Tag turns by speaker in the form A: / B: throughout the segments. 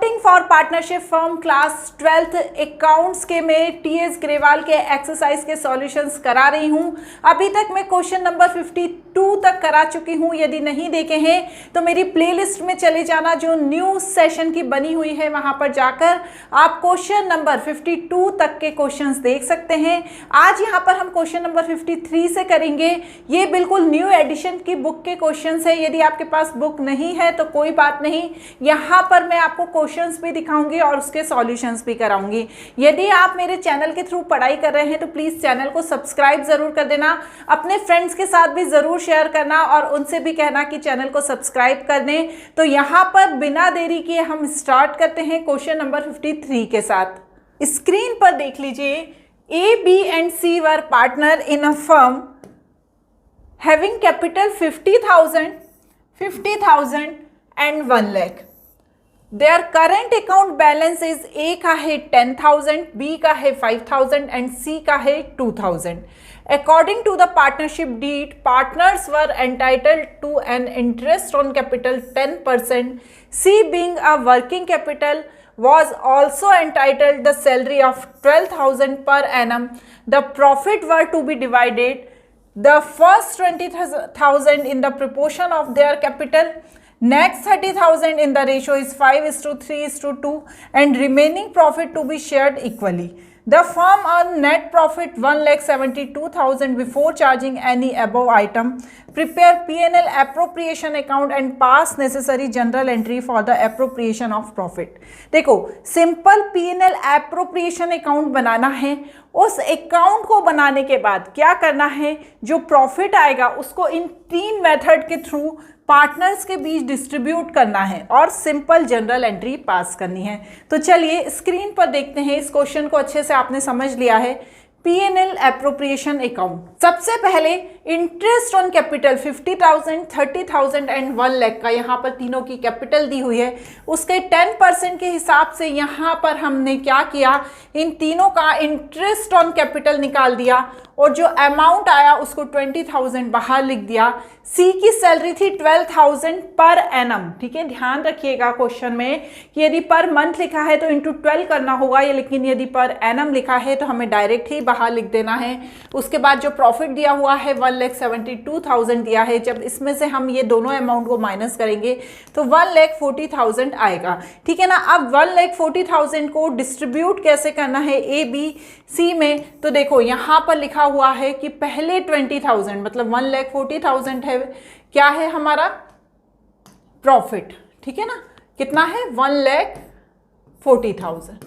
A: Reporting for partnership form class 12th accounts के में TS Grewal के एक्सरसाइज के सॉल्यूशंस करा रही हूं। अभी तक मैं क्वेश्चन नंबर 52 तक करा चुकी हूं। यदि नहीं देखे हैं तो मेरी प्लेलिस्ट में चले जाना, जो न्यू सेशन की बनी हुई है वहां पर जाकर आप क्वेश्चन नंबर 52 तक के क्वेश्चंस देख सकते हैं। आज यहां पर हम क्वेश्चन नंबर 53 से करेंगे। ये बिल्कुल न्यू एडिशन की बुक के क्वेश्चंस है। यदि आपके पास बुक नहीं है तो कोई बात नहीं, यहाँ पर मैं आपको क्वेश्चंस भी दिखाऊंगी और उसके सॉल्यूशंस भी कराऊंगी। यदि आप मेरे चैनल के थ्रू पढ़ाई कर रहे हैं तो प्लीज़ चैनल को सब्सक्राइब ज़रूर कर देना, अपने फ्रेंड्स के साथ भी ज़रूर शेयर करना और उनसे भी कहना कि चैनल को सब्सक्राइब कर दें। तो यहाँ पर बिना देरी किए हम स्टार्ट करते हैं क्वेश्चन नंबर 53 के साथ। स्क्रीन पर देख लीजिए, A, B and C were partner in a firm having capital 50,000 and 1 lakh. Their current account balance is A का है 10,000, बी का है 5,000 एंड सी का है 2,000। According to the partnership deed, partners were entitled to an interest on capital 10%. C being a working capital was also entitled the salary of 12,000 per annum. The profit were to be divided the first 20,000 in the proportion of their capital. Next 30,000 in the ratio is 5:3:2 and remaining profit to be shared equally. The firm earned net profit 1,72,000 before charging any above item. Prepare P&L appropriation account and pass necessary journal entry for the appropriation of profit. देखो, simple P&L appropriation account बनाना है। उस account को बनाने के बाद क्या करना है, जो प्रॉफिट आएगा उसको इन 3 मेथड के थ्रू पार्टनर्स के बीच डिस्ट्रीब्यूट करना है और सिंपल जनरल एंट्री पास करनी है। तो चलिए स्क्रीन पर देखते हैं। इस क्वेश्चन को अच्छे से आपने समझ लिया है। P&L एप्रोप्रिएशन अकाउंट, सबसे पहले interest on capital 50,000, 30,000 and 1 lakh का यहाँ पर तीनों की कैपिटल दी हुई है। उसके 10% के हिसाब से यहाँ पर हमने क्या किया, इन तीनों का इंटरेस्ट ऑन कैपिटल निकाल दिया और जो अमाउंट आया उसको 20,000 बाहर लिख दिया। सी की सैलरी थी 12,000 पर एनम। ठीक है, ध्यान रखिएगा क्वेश्चन में कि यदि पर मंथ लिखा है तो इंटू 12 करना होगा, लेकिन यदि पर एनम लिखा है तो हमें डायरेक्ट ही बाहर लिख देना है। उसके बाद जो प्रॉफिट दिया हुआ है 1,72,000 दिया है। जब इसमें से हम ये दोनों अमाउंट को माइनस करेंगे तो 1,40,000 आएगा। ठीक है ना। अब 1,40,000 को डिस्ट्रीब्यूट कैसे करना है ए, बी, सी में, तो देखो यहाँ पर लिखा हुआ है कि पहले 20,000 मतलब 1,40,000 है, क्या है हमारा प्रॉफिट। ठीक है ना, कितना है 1,40,000।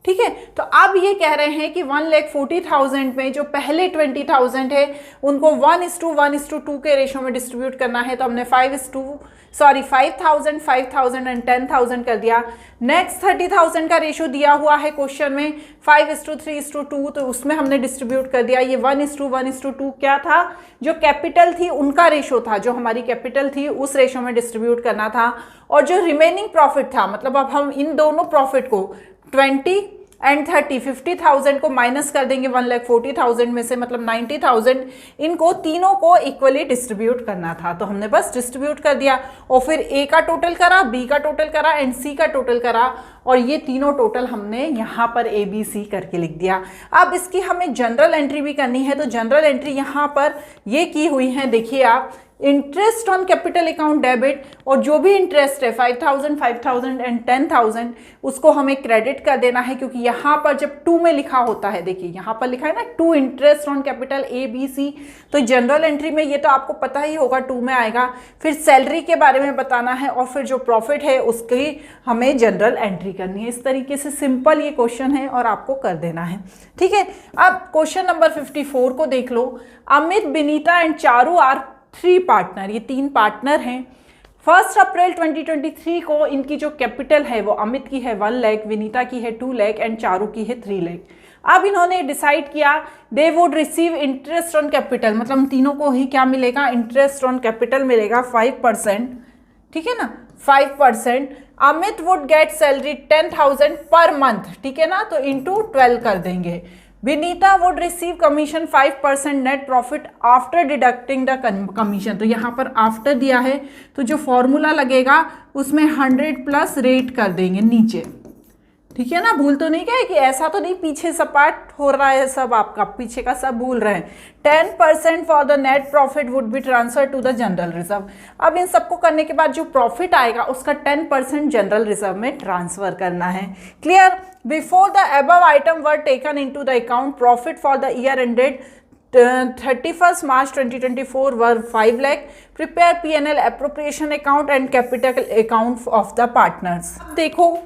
A: ठीक है, तो अब ये कह रहे हैं कि 1,40,000 में जो पहले 20,000 है उनको 1:1:2 के रेशो में डिस्ट्रीब्यूट करना है। तो हमने 5,000, 5,000 एंड 10,000 कर दिया। नेक्स्ट 30,000 का रेशो दिया हुआ है क्वेश्चन में 5:3:2, तो उसमें हमने डिस्ट्रीब्यूट कर दिया। ये 1:1:2 क्या था, जो कैपिटल थी उनका रेशो था, जो हमारी कैपिटल थी उस रेशो में डिस्ट्रीब्यूट करना था। और जो रिमेनिंग प्रॉफिट था, मतलब अब हम इन दोनों प्रॉफिट को 20 एंड 30, 50,000 को माइनस कर देंगे 1,40,000 में से, मतलब 90,000। इनको तीनों को इक्वली डिस्ट्रीब्यूट करना था, तो हमने बस डिस्ट्रीब्यूट कर दिया और फिर ए का टोटल करा, बी का टोटल करा एंड सी का टोटल करा और ये तीनों टोटल हमने यहाँ पर ए, बी, सी करके लिख दिया। अब इसकी हमें जनरल एंट्री भी करनी है, तो जनरल एंट्री यहाँ पर ये की हुई है। देखिए आप, interest on capital account debit, और जो भी इंटरेस्ट है 5,000 एंड 10,000 उसको हमें क्रेडिट कर देना है, क्योंकि यहाँ पर जब 2 में लिखा होता है, देखिए यहाँ पर लिखा है ना 2 interest on capital A, B, C, तो जनरल एंट्री में ये तो आपको पता ही होगा 2 में आएगा। फिर सैलरी के बारे में बताना है और फिर जो प्रॉफिट है उसकी हमें जनरल एंट्री करनी है। इस तरीके से सिंपल ये क्वेश्चन है और आपको कर देना है। ठीक है, अब क्वेश्चन नंबर 54 को देख लो। Amit, Vinita and Charu are 3 partner, ये 3 पार्टनर हैं। 1 अप्रैल 2023 को इनकी जो कैपिटल है वो अमित की है 1 लाख, विनीता की है 2 लाख एंड चारू की है 3 लाख। अब इन्होंने डिसाइड किया they would receive interest on capital, मतलब तीनों को ही क्या मिलेगा, इंटरेस्ट ऑन कैपिटल मिलेगा 5%। ठीक है ना, 5%। Amit would get salary 10,000 per month. ठीक है ना, तो इंटू 12 कर देंगे। Vinita would receive commission 5% net profit after deducting the commission. तो यहाँ पर आफ्टर दिया है तो जो फॉर्मूला लगेगा उसमें 100 प्लस रेट कर देंगे नीचे, ठीक है ना। भूल तो नहीं गए कि ऐसा तो नहीं पीछे सपाट हो रहा है सब, आपका पीछे का सब भूल रहे हैं। 10% for the net profit would be transfer to the general reserve. अब इन सबको करने के बाद जो प्रॉफिट आएगा उसका 10% जनरल रिजर्व में ट्रांसफर करना है। Clear. Before the above item were taken into the account, profit for the year ended 31 March 2024 were 5 lakh. Prepare P&L appropriation account and capital account of the partners. देखो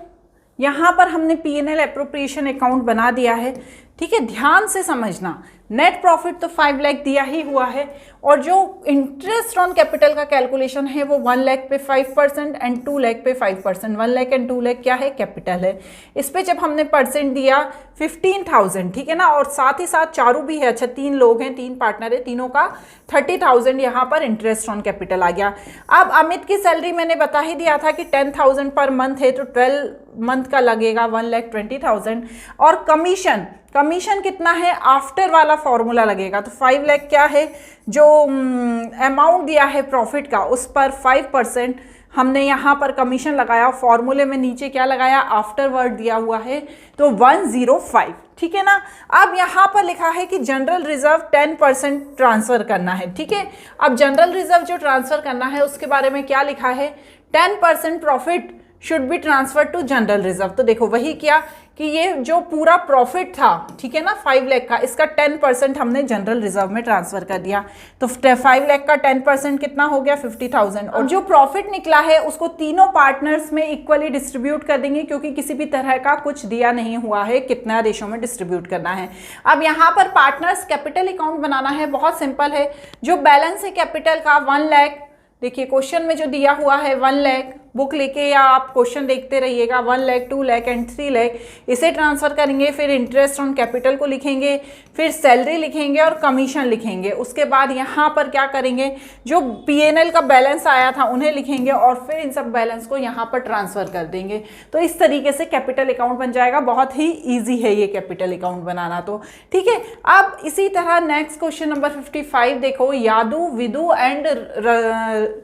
A: यहाँ पर हमने P&L appropriation account बना दिया है, ठीक है। ध्यान से समझना, नेट प्रॉफिट तो 5 लाख दिया ही हुआ है और जो इंटरेस्ट ऑन कैपिटल का कैलकुलेशन है वो 1 लाख पे 5% एंड 2 लाख पे 5%। 1 लाख एंड 2 लाख क्या है, कैपिटल है। इस पे जब हमने परसेंट दिया 15,000, ठीक है ना, और साथ ही साथ चारू भी है, अच्छा 3 लोग हैं, 3 पार्टनर है, तीनों का 30,000 यहाँ पर इंटरेस्ट ऑन कैपिटल आ गया। अब अमित की सैलरी मैंने बता ही दिया था कि 10,000 पर मंथ है तो 12 मंथ का लगेगा 1,20,000। और कमीशन कितना है, आफ्टर वाला फॉर्मूला लगेगा। तो 5 लाख क्या है, जो अमाउंट दिया है प्रॉफिट का उस पर 5% हमने यहाँ पर कमीशन लगाया। फॉर्मूले में नीचे क्या लगाया, आफ्टर वर्ड दिया हुआ है तो 105, ठीक है ना। अब यहाँ पर लिखा है कि जनरल रिजर्व 10% ट्रांसफर करना है, ठीक है। अब जनरल रिजर्व जो ट्रांसफर करना है उसके बारे में क्या लिखा है, 10% profit should be transfer to general reserve. तो देखो वही किया कि ये जो पूरा प्रॉफिट था, ठीक है ना, 5 लाख का, इसका 10% हमने जनरल रिजर्व में ट्रांसफर कर दिया। तो 5 लाख का 10% कितना हो गया, 50,000। और जो प्रॉफिट निकला है उसको तीनों पार्टनर्स में इक्वली डिस्ट्रीब्यूट कर देंगे, क्योंकि किसी भी तरह का कुछ दिया नहीं हुआ है कितना रेशो में डिस्ट्रीब्यूट करना है। अब यहाँ पर पार्टनर्स कैपिटल अकाउंट बनाना है, बहुत सिंपल है। जो बैलेंस है कैपिटल का 1 लाख, देखिए क्वेश्चन में जो दिया हुआ है 1 लाख, बुक लेके या आप क्वेश्चन देखते रहिएगा, 1 लाख, 2 लाख एंड 3 लाख, इसे ट्रांसफर करेंगे। फिर इंटरेस्ट ऑन कैपिटल को लिखेंगे, फिर सैलरी लिखेंगे और कमीशन लिखेंगे। उसके बाद यहाँ पर क्या करेंगे, जो P&L का बैलेंस आया था उन्हें लिखेंगे और फिर इन सब बैलेंस को यहाँ पर ट्रांसफर कर देंगे। तो इस तरीके से कैपिटल अकाउंट बन जाएगा। बहुत ही ईजी है ये कैपिटल अकाउंट बनाना, तो ठीक है। अब इसी तरह नेक्स्ट क्वेश्चन नंबर 55 देखो, यादू, विदु एंड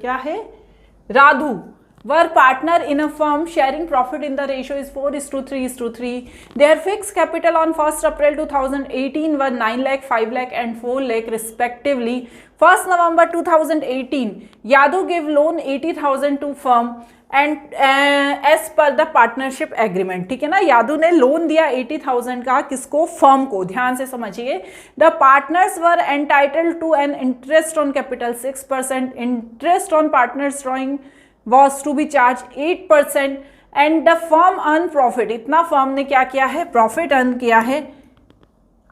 A: क्या है, Radhu were partner in a firm sharing profit in the ratio is 4:3:3. Their fixed capital on 1st April 2018 were 9 lakh, 5 lakh and 4 lakh respectively. 1st November 2018, Yadu gave loan 80,000 to firm and as per the partnership agreement, ठीक है ना। यादू ने loan दिया 80,000 का, किसको, firm को। ध्यान से समझिए, the partners were entitled to an interest on capital 6%, interest on partners drawing was to be charged 8% and the firm earn profit। इतना फर्म ने क्या किया है, प्रॉफिट अर्न किया है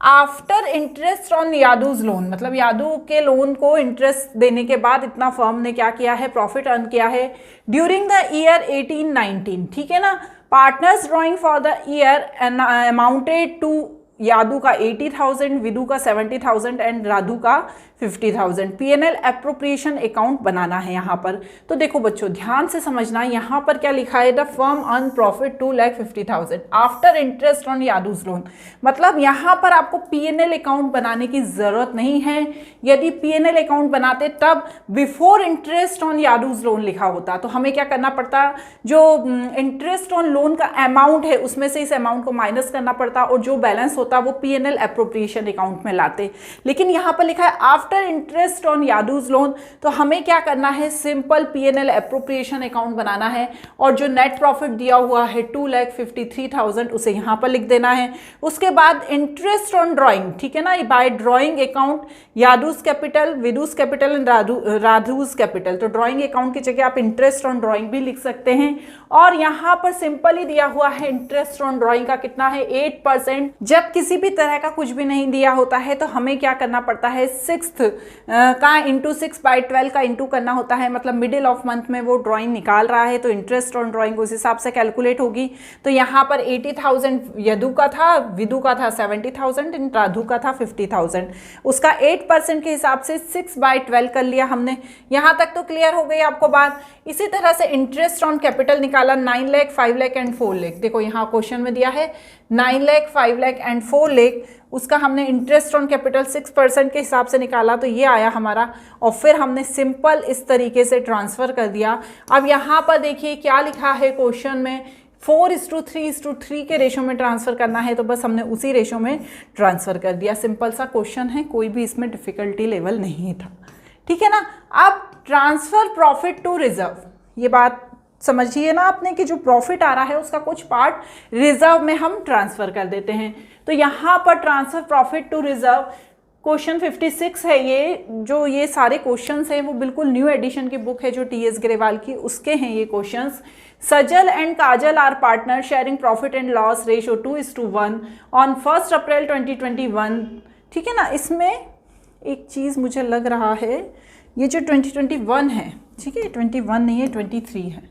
A: after interest on Yadu's loan, मतलब यादू के लोन को इंटरेस्ट देने के बाद इतना फर्म ने क्या किया है, प्रॉफिट अर्न किया है ड्यूरिंग द ईयर 18-19, ठीक है ना। Partners drawing for the year amounted to Yadu का 80,000, विदु का 70,000 एंड राधु का 50,000। P&L एप्रोप्रिएशन अकाउंट बनाना है यहाँ पर। तो देखो बच्चों ध्यान से समझना, यहाँ पर क्या लिखा है, the firm earn profit 2,50,000 after interest on Yadu's loan. मतलब यहाँ पर आपको P&L अकाउंट बनाने की जरूरत नहीं है। यदि P&L अकाउंट बनाते तब before interest on Yadu's loan लिखा होता, तो हमें क्या करना पड़ता, जो इंटरेस्ट ऑन लोन का अमाउंट है उसमें से इस अमाउंट को माइनस करना पड़ता और जो बैलेंस होता वो P&L एप्रोप्रिएशन अकाउंट में लाते। लेकिन यहाँ पर लिखा है after interest on Yadu's loan, तो हमें क्या करना है, सिंपल P&L एप्रोप्रिएशन अकाउंट बनाना है और जो नेट प्रॉफिट दिया हुआ है 2,53,000 उसे यहाँ पर लिख देना है। उसके बाद इंटरेस्ट ऑन ड्रॉइंग, ठीक है ना, by drawing account Yadu's capital, Vidu's capital and Radhu's capital. तो ड्रॉइंग अकाउंट की जगह आप इंटरेस्ट ऑन ड्रॉइंग भी लिख सकते हैं। और यहाँ पर सिंपल ही दिया हुआ है इंटरेस्ट ऑन ड्रॉइंग का कितना है, 8%। जब किसी भी तरह का कुछ भी नहीं दिया होता है तो हमें क्या करना पड़ता है, 6th का इंटू 6/12 का इंटू करना होता है, मतलब मिडिल ऑफ मंथ में वो ड्राइंग निकाल रहा है तो इंटरेस्ट ऑन ड्राइंग उस हिसाब से कैलकुलेट होगी। तो यहाँ पर 80,000 यदु का था, विदु का था 70,000 एंड राधु का था 50,000। उसका 8% के हिसाब से 6/12 कर लिया हमने। यहाँ तक तो क्लियर हो गई आपको बात। इसी तरह से इंटरेस्ट ऑन कैपिटल निकाला 9 लाख, 5 लाख एंड 4 लाख। देखो यहाँ क्वेश्चन में दिया है 9 लाख, 5 लाख एंड 4 लाख। उसका हमने इंटरेस्ट ऑन कैपिटल 6% के हिसाब से निकाला, तो ये आया हमारा, और फिर हमने सिंपल इस तरीके से ट्रांसफ़र कर दिया। अब यहाँ पर देखिए क्या लिखा है क्वेश्चन में, 4:3:3 के रेशो में ट्रांसफ़र करना है, तो बस हमने उसी रेशो में ट्रांसफ़र कर दिया। सिंपल सा क्वेश्चन है, कोई भी इसमें डिफ़िकल्टी लेवल नहीं था, ठीक है ना। अब ट्रांसफ़र प्रॉफिट टू रिजर्व, ये बात समझिए ना आपने कि जो प्रॉफिट आ रहा है उसका कुछ पार्ट रिजर्व में हम ट्रांसफ़र कर देते हैं। तो यहाँ पर transfer profit to reserve question 56 है। ये सारे क्वेश्चंस हैं वो बिल्कुल न्यू एडिशन की बुक है जो TS ग्रेवाल की, उसके हैं ये questions. Sajal and Kajal are partner sharing profit and loss ratio 2:1 on 1 April 2021, ठीक है ना। इसमें एक चीज़ मुझे लग रहा है, ये जो 2021 है, ठीक है, 21 नहीं है 23 है,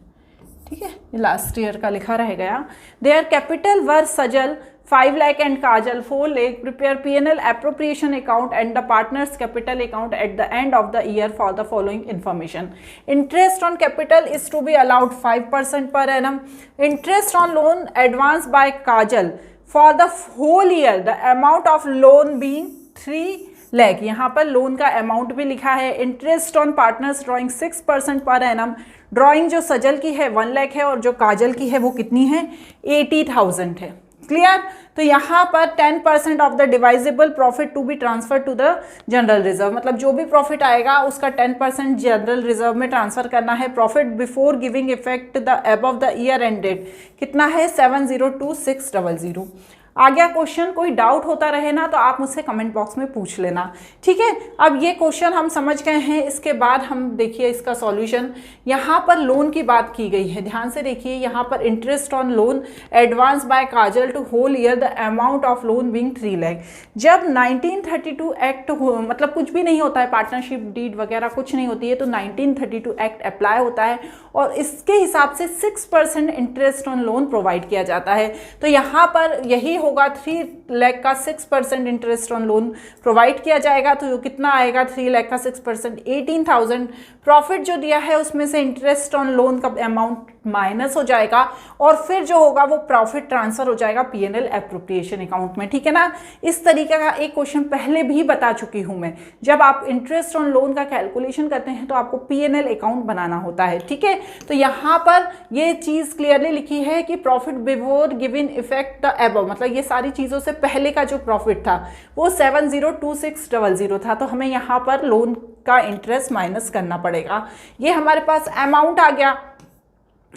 A: ठीक है, ये लास्ट ईयर का लिखा रह गया। Their capital were Sajal 5 lakh and Kajal 4 lakh, prepare P&L appropriation account and the partners capital account at the end of the year for the following information. Interest on capital is to be allowed 5% per annum. Interest on loan advance by Kajal for the whole year, the amount of loan being 3 lakh, यहाँ पर loan का amount भी लिखा है। Interest on partners drawing 6% per annum. Drawing जो सजल की है 1 लाख है और जो काजल की है वो कितनी है, 80,000 है। क्लियर। तो यहाँ पर 10% of the divisible profit to be transfer to the general reserve, मतलब जो भी प्रॉफिट आएगा उसका 10% जनरल रिजर्व में ट्रांसफर करना है। Profit before giving effect the above the year end date कितना है, 702600। आ गया क्वेश्चन। कोई डाउट होता रहे ना तो आप मुझसे कमेंट बॉक्स में पूछ लेना, ठीक है। अब ये क्वेश्चन हम समझ गए हैं, इसके बाद हम देखिए इसका सॉल्यूशन। यहाँ पर लोन की बात की गई है, ध्यान से देखिए। यहाँ पर interest on loan advance by Kajal to whole year, the amount of loan being 3 lakh. जब 1932 एक्ट मतलब कुछ भी नहीं होता है, पार्टनरशिप डीड वगैरह कुछ नहीं होती है, तो 1932 एक्ट अप्लाई होता है और इसके हिसाब से 6% इंटरेस्ट ऑन लोन प्रोवाइड किया जाता है। तो यहाँ पर यही होगा, 3 लाख का 6% इंटरेस्ट ऑन लोन प्रोवाइड किया जाएगा। तो कितना आएगा, 3 लाख का 6%, 18,000। प्रॉफिट जो दिया है उसमें से इंटरेस्ट ऑन लोन का अमाउंट माइनस हो जाएगा और फिर जो होगा वो प्रॉफिट ट्रांसफर हो जाएगा P&L एप्रोप्रिएशन अकाउंट में, ठीक है ना। इस तरीके का एक क्वेश्चन पहले भी बता चुकी हूं मैं। जब आप इंटरेस्ट ऑन लोन का कैलकुलेशन करते हैं तो आपको P&L अकाउंट बनाना होता है, ठीक है। तो यहाँ पर ये चीज़ क्लियरली लिखी है कि profit before given effect the above, मतलब ये सारी चीज़ों से पहले का जो प्रॉफिट था वो 702600 था। तो हमें यहाँ पर लोन का इंटरेस्ट माइनस करना पड़ेगा। ये हमारे पास अमाउंट आ गया।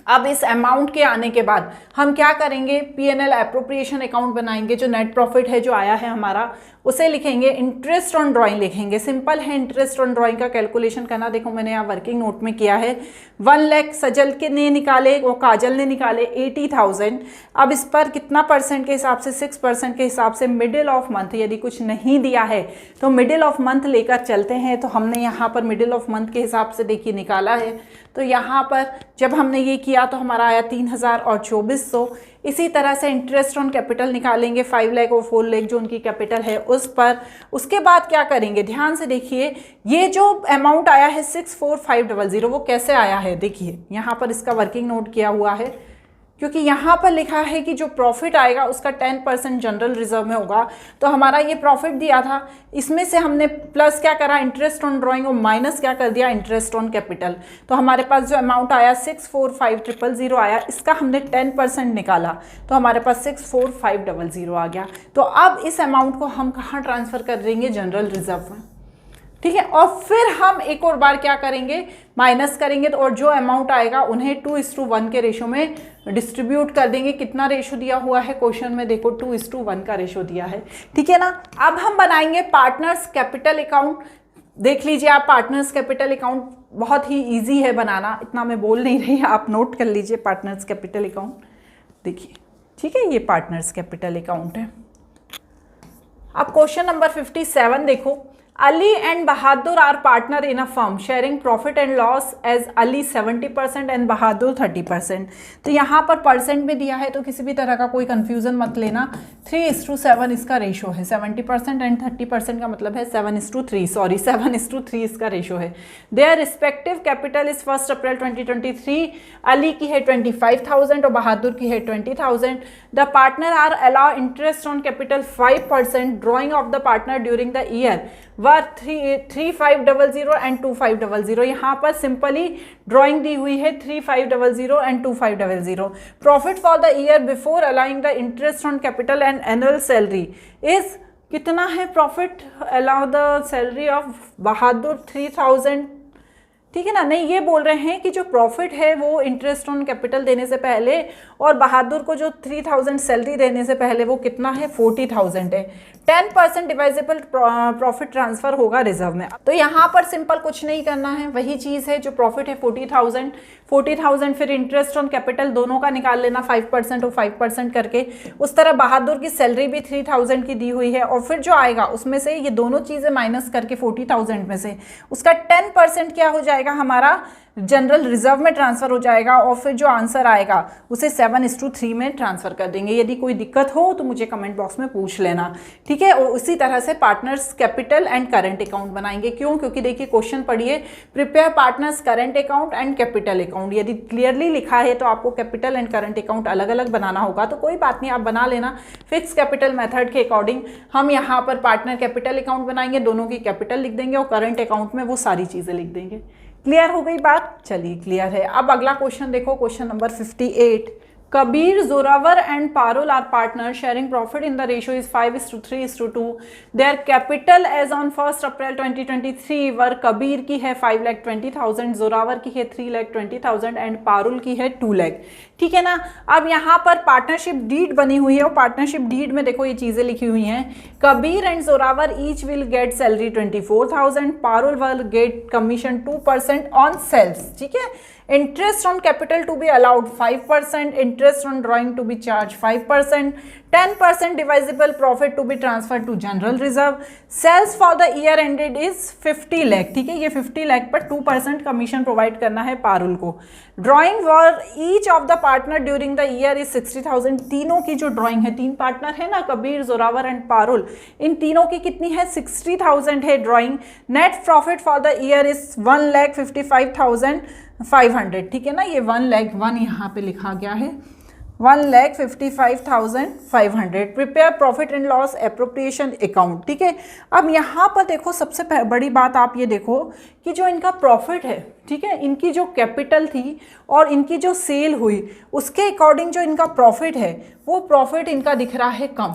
A: अब इस अमाउंट के आने के बाद हम क्या करेंगे, P&L एप्रोप्रिएशन अकाउंट बनाएंगे। जो नेट प्रॉफिट है जो आया है हमारा उसे लिखेंगे, इंटरेस्ट ऑन ड्राइंग लिखेंगे। सिंपल है इंटरेस्ट ऑन ड्राइंग का कैलकुलेशन करना। देखो मैंने यहाँ वर्किंग नोट में किया है। 1 लाख सजल के ने निकाले, वो काजल ने निकाले 80,000। अब इस पर कितना परसेंट के हिसाब से, 6% के हिसाब से मिडिल ऑफ मंथ, यदि कुछ नहीं दिया है तो मिडिल ऑफ मंथ लेकर चलते हैं। तो हमने यहाँ पर मिडिल ऑफ मंथ के हिसाब से देखिए निकाला है। तो यहाँ पर जब हमने ये किया तो हमारा आया 3,000 और 2400। इसी तरह से इंटरेस्ट ऑन कैपिटल निकालेंगे, 5 लाख और 4 लाख जो उनकी कैपिटल है उस पर। उसके बाद क्या करेंगे, ध्यान से देखिए। ये जो अमाउंट आया है 64500 वो कैसे आया है, देखिए यहाँ पर इसका वर्किंग नोट किया हुआ है, क्योंकि यहाँ पर लिखा है कि जो प्रॉफिट आएगा उसका 10% जनरल रिजर्व में होगा। तो हमारा ये प्रॉफिट दिया था, इसमें से हमने प्लस क्या करा, इंटरेस्ट ऑन ड्राइंग, और माइनस क्या कर दिया, इंटरेस्ट ऑन कैपिटल। तो हमारे पास जो अमाउंट आया 645,000 आया, इसका हमने 10% निकाला तो हमारे पास 64500 आ गया। तो अब इस अमाउंट को हम कहाँ ट्रांसफ़र कर देंगे, जनरल रिजर्व में, ठीक है। और फिर हम एक और बार क्या करेंगे, माइनस करेंगे। तो और जो अमाउंट आएगा उन्हें 2:1 के रेशो में डिस्ट्रीब्यूट कर देंगे। कितना रेशो दिया हुआ है क्वेश्चन में, देखो 2:1 का रेशो दिया है, ठीक है ना। अब हम बनाएंगे पार्टनर्स कैपिटल अकाउंट। देख लीजिए आप, पार्टनर्स कैपिटल अकाउंट बहुत ही ईजी है बनाना, इतना मैं बोल नहीं रही, आप नोट कर लीजिए पार्टनर्स कैपिटल अकाउंट। देखिए, ठीक है, ये पार्टनर्स कैपिटल अकाउंट है। अब क्वेश्चन नंबर 57 देखो। Ali and Bahadur are partner in a firm sharing profit and loss as Ali 70% and Bahadur 30%। तो यहाँ पर परसेंट में दिया है तो किसी भी तरह का कोई कंफ्यूजन मत लेना। 3:7 इसका रेशो है। 70% एंड 30% का मतलब है 7:3, सॉरी 7:3 इसका रेशो है। Their respective capital is 1 April 2023। Ali की है 25,000 और बहादुर की है 20,000। The partner are allow interest on capital 5%। Drawing of the partner during the year were 3500 and 2500। यहाँ पर सिंपली ड्रॉइंग दी हुई है 3500 and 2500। Profit for the year before allowing the interest on capital and annual salary is, कितना है profit allow the salary of बहादुर 3000, ठीक है ना। नहीं, ये बोल रहे हैं कि जो प्रॉफिट है वो इंटरेस्ट ऑन कैपिटल देने से पहले और बहादुर को जो 3000 सैलरी देने से पहले वो कितना है 40,000 है। 10% डिवाइजेबल प्रॉफिट ट्रांसफर होगा रिजर्व में। तो यहाँ पर सिंपल कुछ नहीं करना है, वही चीज़ है जो प्रॉफिट है 40,000 फिर इंटरेस्ट ऑन कैपिटल दोनों का निकाल लेना 5% और 5% करके। उस तरह बहादुर की सैलरी भी 3000 की दी हुई है और फिर जो आएगा उसमें से ये दोनों चीज़ें माइनस करके 40,000 में से उसका 10% क्या हो जाएगा हमारा जनरल रिजर्व में ट्रांसफर हो जाएगा और फिर जो आंसर आएगा उसे 7:3 में ट्रांसफर कर देंगे। यदि कोई दिक्कत हो तो मुझे कमेंट बॉक्स में पूछ लेना, ठीक है। और उसी तरह से partners capital and current account बनाएंगे। क्यों? क्योंकि देखिए क्वेश्चन पढ़िए, prepare partners current account and capital account. यदि क्लियरली लिखा है तो आपको कैपिटल एंड करंट अकाउंट अलग अलग बनाना होगा, तो कोई बात नहीं, आप बना लेना। फिक्स कैपिटल मेथड के अकॉर्डिंग हम यहाँ पर पार्टनर कैपिटल अकाउंट बनाएंगे, दोनों की कैपिटल लिख देंगे और करंट अकाउंट में वो सारी चीज़ें लिख देंगे। क्लियर हो गई बात? चलिए क्लियर है। अब अगला क्वेश्चन देखो, question number 58। Kabir, Zorawar and Parul are partners sharing profit in the ratio is 5:3:2. Their capital as on 1st April 2023 वर कबीर की है 5,20,000, जोरावर की है 3,20,000 एंड पारुल की है 2 लाख। ठीक है ना। अब यहाँ पर पार्टनरशिप डीड बनी हुई है और पार्टनरशिप डीड में देखो ये चीज़ें लिखी हुई हैं। Kabir and Zorawar each will get salary 24,000, Parul will get commission 2% on sales. ठीक है। Interest on capital to be allowed 5%, interest on drawing to be charge 5%, 10% divisible profit to be transfer to general reserve. Sales for the year ended is 50 lakh. ठीक है, ये 50 लाख पर 2% commission provide करना है पारुल को। Drawing for each of the partner during the year is 60,000। तीनों की जो ड्रॉइंग है, तीन पार्टनर है ना, कबीर, जोरावर एंड पारुल, इन तीनों की कितनी है 60,000 है drawing. Net profit for the year is 1,55,500। ठीक है ना, ये 1,01 यहाँ पे लिखा गया है, 1,55,500। Prepare profit and loss appropriation account. ठीक है। अब यहाँ पर देखो सबसे बड़ी बात आप ये देखो कि जो इनका प्रॉफिट है, ठीक है, इनकी जो कैपिटल थी और इनकी जो सेल हुई उसके अकॉर्डिंग जो इनका प्रॉफिट है वो प्रॉफिट इनका दिख रहा है कम।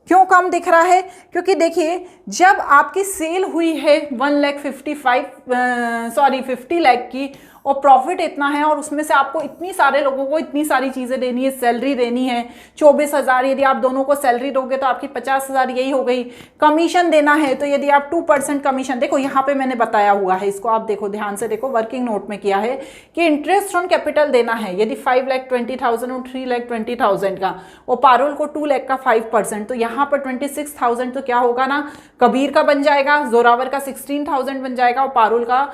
A: क्यों कम दिख रहा है? क्योंकि देखिए जब आपकी सेल हुई है 50 लाख की और प्रॉफिट इतना है और उसमें से आपको इतनी सारे लोगों को इतनी सारी चीज़ें देनी है, सैलरी देनी है 24,000, यदि आप दोनों को सैलरी दोगे तो आपकी 50,000 यही हो गई। कमीशन देना है तो यदि आप 2% कमीशन, देखो यहाँ पे मैंने बताया हुआ है, इसको आप देखो ध्यान से देखो, वर्किंग नोट में किया है कि इंटरेस्ट ऑन कैपिटल देना है यदि 5,20,000 और 3,20,000 का और पारुल को 2 लाख का 5%, तो यहाँ पर 26,000 तो क्या होगा ना, कबीर का बन जाएगा, जोरावर का 16,000 बन जाएगा और पारुल का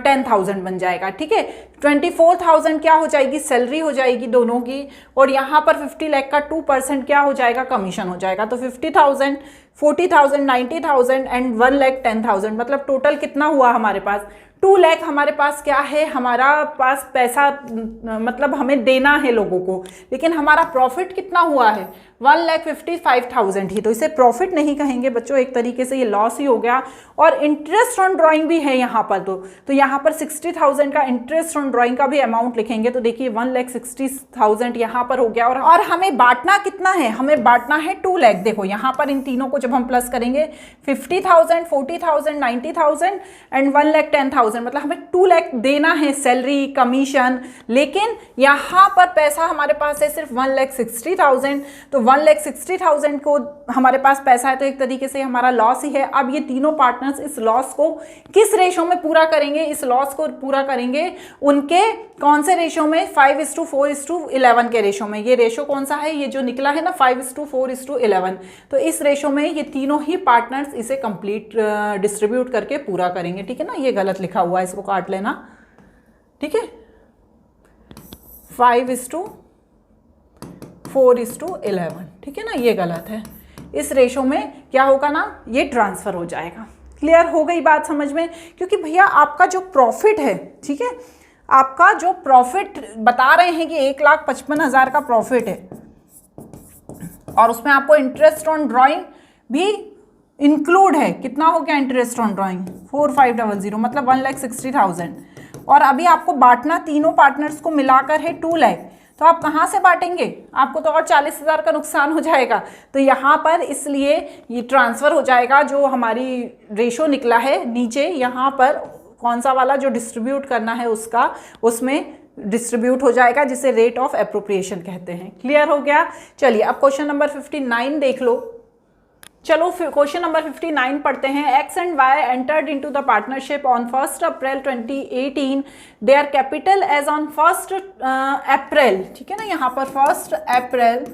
A: 10,000 बन जाएगा। ठीक है। 24,000 क्या हो जाएगी, सैलरी हो जाएगी दोनों की, और यहाँ पर 50 लाख का 2% क्या हो जाएगा, कमीशन हो जाएगा। तो 50,000, 40,000, 90,000 एंड 1,10,000, मतलब टोटल कितना हुआ हमारे पास 2 लाख। हमारे पास क्या है, हमारा पास पैसा मतलब हमें देना है लोगों को, लेकिन हमारा प्रॉफिट कितना हुआ है 1,55,000 ही, तो इसे प्रॉफिट नहीं कहेंगे बच्चों, एक तरीके से ये लॉस ही हो गया। और इंटरेस्ट ऑन ड्राइंग भी है यहाँ पर, तो यहाँ पर 60,000 का इंटरेस्ट ऑन ड्राइंग का भी अमाउंट लिखेंगे, तो देखिए 1,60,000 यहाँ पर हो गया। और हमें बांटना कितना है, हमें बांटना है 2 लाख। देखो यहाँ पर इन तीनों को जब हम प्लस करेंगे 50,000, 40,000, 90,000 एंड 1,10,000, मतलब हमें 2 लाख देना है सैलरी, कमीशन, लेकिन यहाँ पर पैसा हमारे पास है सिर्फ 1,60,000। तो 1,60,000 को हमारे पास पैसा है तो एक तरीके से हमारा लॉस ही है। अब ये तीनों पार्टनर्स इस लॉस को किस रेशो में पूरा करेंगे, इस लॉस को पूरा करेंगे उनके कौन से रेशो में, 5:4:11 के रेशो में। ये रेशो कौन सा है, ये जो निकला है ना 5:4:11, तो इस रेशो में ये तीनों ही पार्टनर्स इसे कंप्लीट डिस्ट्रीब्यूट करके पूरा करेंगे। ठीक है ना, ये गलत लिखा हुआ है, इसको काट लेना। ठीक है, 5:4 4:11, ठीक है ना, ये गलत है। इस रेशो में क्या होगा ना, ये ट्रांसफ़र हो जाएगा। क्लियर हो गई बात समझ में? क्योंकि भैया आपका जो प्रॉफिट है, ठीक है, आपका जो प्रॉफिट बता रहे हैं कि 1,55,000 का प्रॉफिट है और उसमें आपको इंटरेस्ट ऑन ड्राइंग भी इंक्लूड है। कितना हो गया इंटरेस्ट ऑन ड्राइंग? 4,500, मतलब 1,60,000। और अभी आपको बांटना तीनों पार्टनर्स को मिलाकर है 2 लाख। तो आप कहाँ से बांटेंगे? आपको तो और 40,000 का नुकसान हो जाएगा। तो यहाँ पर इसलिए ये ट्रांसफ़र हो जाएगा। जो हमारी रेशो निकला है नीचे, यहाँ पर कौन सा वाला जो डिस्ट्रीब्यूट करना है उसका, उसमें डिस्ट्रीब्यूट हो जाएगा, जिसे रेट ऑफ एप्रोप्रिएशन कहते हैं। क्लियर हो गया? चलिए अब क्वेश्चन नंबर 59 देख लो। चलो फिर क्वेश्चन नंबर 59 पढ़ते हैं। X and Y entered into the partnership on 1 April 2018। Their capital as on 1 April, ठीक है ना, यहाँ पर 1 April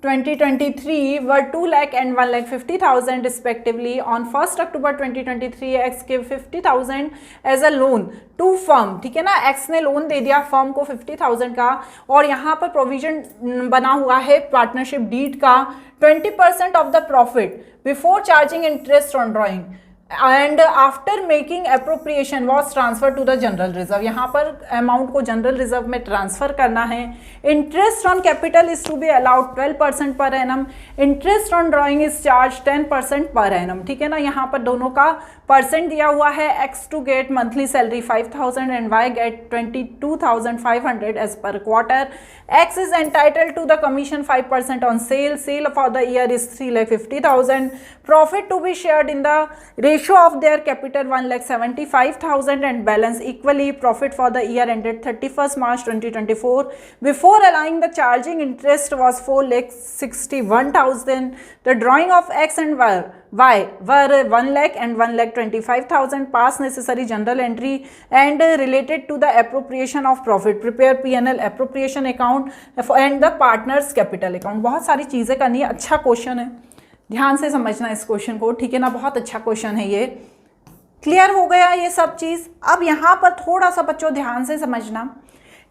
A: 2023 were 2 lakh and 1,50,000 respectively. On 1 October 2023 X gave 50,000 as a loan to firm, ठीक है ना, X ने लोन दे दिया फर्म को 50,000 का। और यहाँ पर प्रोविजन बना हुआ है पार्टनरशिप डीड का 20% of the profit before charging interest on drawing and after making appropriation was transfer to the general reserve. यहाँ पर अमाउंट को जनरल रिजर्व में ट्रांसफर करना है। Interest on capital is to be allowed 12% per annum. Interest on drawing is charge 10% per annum, ठीक है ना। यहाँ पर दोनों का परसेंट दिया हुआ है। X to get monthly salary 5,000 and Y get 22,500 as per quarter. X is entitled to the commission 5% on sale. Sale for the year is 3,50,000। Profit to be shared in the ratio of their capital 1,75,000 and balance equally. Profit for the year ended 31st March 2024 before allowing the charging interest was 4,61,000. The drawing of X and Y were 1 lakh and 1,25,000. Pass necessary general entry and related to the appropriation of profit. Prepare P&L appropriation account and the partners capital account. बहुत सारी चीज़ें करनी है। अच्छा question है, ध्यान से समझना इस क्वेश्चन को, ठीक है ना, बहुत अच्छा क्वेश्चन है ये। क्लियर हो गया ये सब चीज़? अब यहाँ पर थोड़ा सा बच्चों ध्यान से समझना।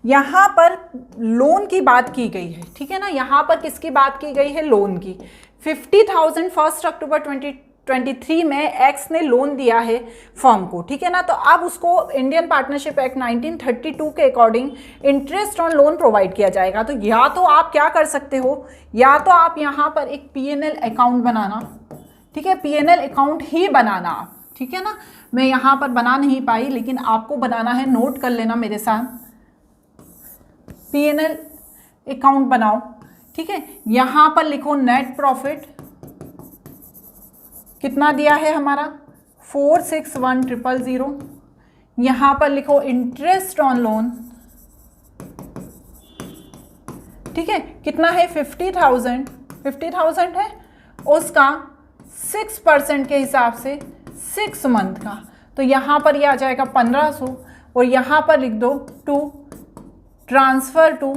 A: यहाँ पर लोन की बात की गई है, ठीक है ना। यहाँ पर किसकी बात की गई है? लोन की। 50,000 1 अक्टूबर 2023 में एक्स ने लोन दिया है फर्म को, ठीक है ना। तो अब उसको इंडियन पार्टनरशिप एक्ट 1932 के according interest on loan provide किया जाएगा। तो या तो आप क्या कर सकते हो, या तो आप यहाँ पर एक P&L अकाउंट बनाना, ठीक है, P&L अकाउंट ही बनाना आप, ठीक है ना। मैं यहाँ पर बना नहीं पाई, लेकिन आपको बनाना है, नोट कर लेना मेरे साथ। P&L अकाउंट बनाओ, ठीक है। यहाँ पर लिखो नेट प्रॉफिट कितना दिया है हमारा, 461,000। यहाँ पर लिखो इंटरेस्ट ऑन लोन, ठीक है, कितना है 50,000 है, उसका 6% के हिसाब से 6 मंथ का। तो यहाँ पर यह आ जाएगा 1,500 और यहाँ पर लिख दो to transfer to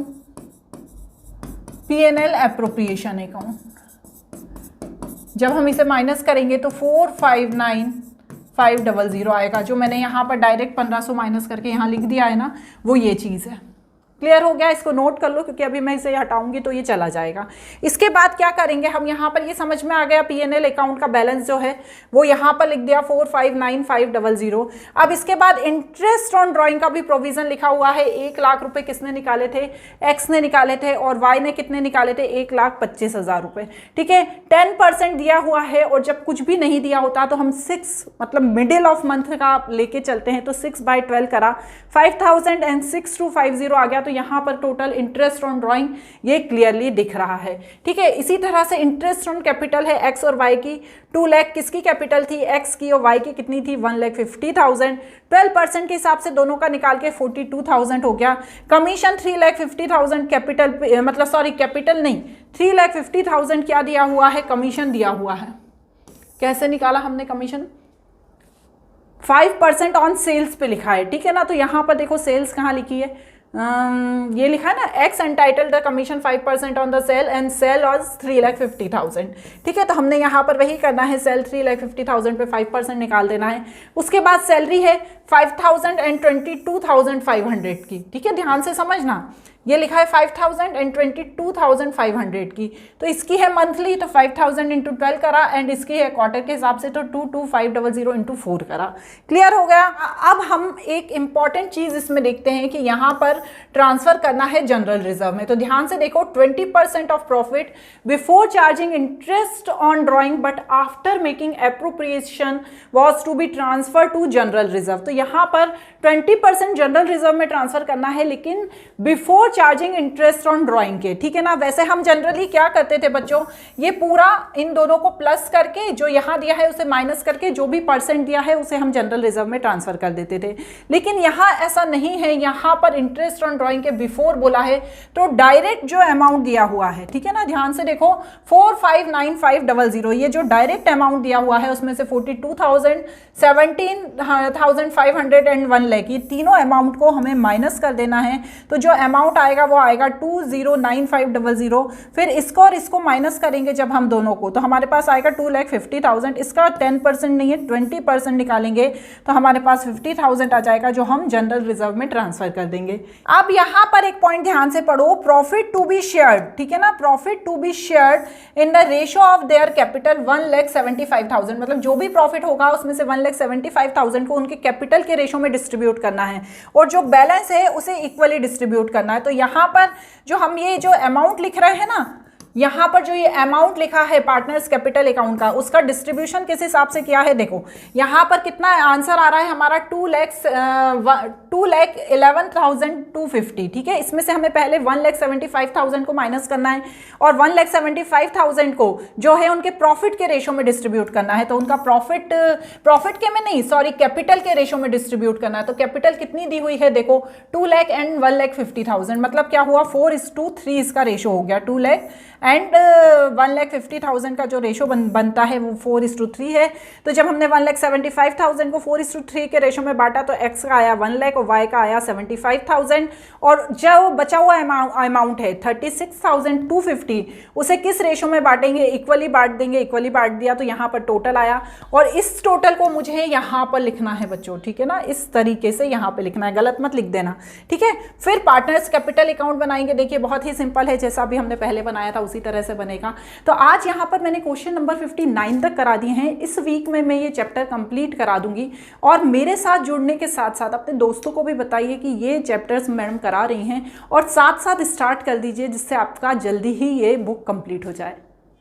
A: P&L appropriation account. जब हम इसे माइनस करेंगे तो 459,500 आएगा। जो मैंने यहाँ पर डायरेक्ट 1,500 माइनस करके यहाँ लिख दिया है ना, वो ये चीज़ है। क्लियर हो गया? इसको नोट कर लो, क्योंकि अभी मैं इसे हटाऊंगी तो ये चला जाएगा। इसके बाद क्या करेंगे हम, यहाँ पर ये समझ में आ गया P&L अकाउंट का बैलेंस जो है वो यहाँ पर लिख दिया 459,500। अब इसके बाद इंटरेस्ट ऑन ड्राइंग का भी प्रोविजन लिखा हुआ है। 1 लाख रुपए किसने निकाले थे? एक्स ने निकाले थे। और वाई ने कितने निकाले थे? 1,25,000 रुपये, ठीक है। 10% दिया हुआ है, और जब कुछ भी नहीं दिया होता तो हम 6 मतलब मिडिल ऑफ मंथ का लेके चलते हैं। तो 6/12 करा 5,000 एंड 6,250 आ गया। तो यहाँ पर टोटल इंटरेस्ट ऑन ड्राइंग ये क्लियरली दिख रहा है, ठीक है। इसी तरह से इंटरेस्ट ऑन कैपिटल है एक्स और वाई की। 2 लाख किसकी कैपिटल थी? एक्स की। और वाई की कितनी थी? 1,50,000। 12% के हिसाब से दोनों का निकाल के 42,000 हो गया। कमीशन 3,50,000 कैपिटल, मतलब सॉरी कैपिटल नहीं, 3,50,000 क्या दिया हुआ है? कमीशन दिया हुआ है। कैसे निकाला हमने कमीशन? 5% ऑन सेल्स पे लिखा है, ठीक है ना। तो यहाँ पर देखो सेल्स कहाँ लिखी है, ये लिखा है ना, X entitled the commission 5% on the sale and sale was 3,50,000, ठीक है। तो हमने यहाँ पर वही करना है, सेल 3,50,000 पे 5% निकाल देना है। उसके बाद सैलरी है 5,000 एंड 22,500 की, ठीक है, ध्यान से समझना। ये लिखा है 5,000 एंड 22,500 की, तो इसकी है मंथली, तो 5,000 इंटू 12 करा, एंड इसकी है क्वार्टर के हिसाब से तो 22500 इंटू 4 करा। क्लियर हो गया। अब हम एक इंपॉर्टेंट चीज इसमें देखते हैं कि यहाँ पर ट्रांसफर करना है जनरल रिजर्व में। तो ध्यान से देखो, 20% of profit before charging interest on drawing but after making appropriation was to be transfer to general reserve. तो यहाँ पर 20% जनरल रिजर्व में ट्रांसफर करना है, लेकिन before charging interest on drawing के, ठीक है ना। वैसे हम जनरली क्या करते थे बच्चों, ये पूरा इन दोनों को प्लस करके, जो यहां दिया है उसे माइनस करके, जो भी परसेंट दिया है उसे हम जनरल रिजर्व में ट्रांसफर कर देते थे। लेकिन यहां ऐसा नहीं है, यहां पर इंटरेस्ट ऑन ड्रॉइंग के बिफोर बोला है, तो डायरेक्ट जो अमाउंट दिया हुआ है, ठीक है ना, ध्यान से देखो 459500, ये जो डायरेक्ट अमाउंट दिया हुआ है उसमें से 42,000, 17,500 एंड 1 लाख, ये तीनों अमाउंट को हमें माइनस कर देना है। तो जो अमाउंट आएगा वो आएगा 209500। फिर इसको और इसको माइनस करेंगे जब हम दोनों को, तो हमारे पास आएगा 2,50,000। इसका 10% नहीं है, 20% निकालेंगे तो हमारे पास 50,000 आ जाएगा, जो हम जनरल रिजर्व में ट्रांसफर कर देंगे। अब यहां पर एक पॉइंट ध्यान से पढ़ो, प्रॉफिट टू बी शेयर्ड, ठीक है ना, profit to be shared in the ratio of their capital 1,75,000, मतलब जो भी प्रॉफिट होगा उसमें से 1,75,000 को उनके कैपिटल के रेशियो में डिस्ट्रीब्यूट करना है, और जो बैलेंस है उसे इक्वली डिस्ट्रीब्यूट करना है। तो यहां पर जो हम ये जो अमाउंट लिख रहे हैं ना, यहां पर जो ये अमाउंट लिखा है पार्टनर्स कैपिटल अकाउंट का, उसका डिस्ट्रीब्यूशन किस हिसाब से किया है, देखो यहां पर कितना आंसर आ रहा है हमारा 2,11,250, ठीक है। इसमें से हमें पहले 1,75,000 को माइनस करना है, और 1,75,000 को जो है उनके प्रॉफिट के रेशो में डिस्ट्रीब्यूट करना है। तो उनका प्रॉफिट के में नहीं, सॉरी, कैपिटल के रेशो में डिस्ट्रीब्यूट करना है। तो कैपिटल कितनी दी हुई है, देखो 2 लाख एंड 1,50,000, मतलब क्या हुआ 4:3 इसका रेशो हो गया, 2 लाख एंड 1,50,000 का जो रेशो बनता है वो 4:3 है। तो जब हमने 1,75,000 को 4:3 के रेशो में बांटा तो x का आया 1 लाख और y का आया 75,000, और जो बचा हुआ अमाउंट है 36,250, उसे किस रेशो में बांटेंगे, इक्वली बांट देंगे। इक्वली बांट दिया तो यहाँ पर टोटल आया, और इस टोटल को मुझे यहाँ पर लिखना है बच्चों, ठीक है ना, इस तरीके से यहाँ पे लिखना है, गलत मत लिख देना, ठीक है। फिर पार्टनर्स कैपिटल अकाउंट बनाएंगे, देखिए बहुत ही सिंपल है, जैसा भी हमने पहले बनाया था उसी तरह से बनेगा। तो आज यहाँ पर मैंने क्वेश्चन नंबर 59 तक करा दिए हैं। इस वीक में मैं ये चैप्टर कंप्लीट करा दूंगी, और मेरे साथ जुड़ने के साथ साथ अपने दोस्तों को भी बताइए कि ये चैप्टर्स मैडम करा रही हैं, और साथ साथ स्टार्ट कर दीजिए, जिससे आपका जल्दी ही ये बुक कंप्लीट हो जाए।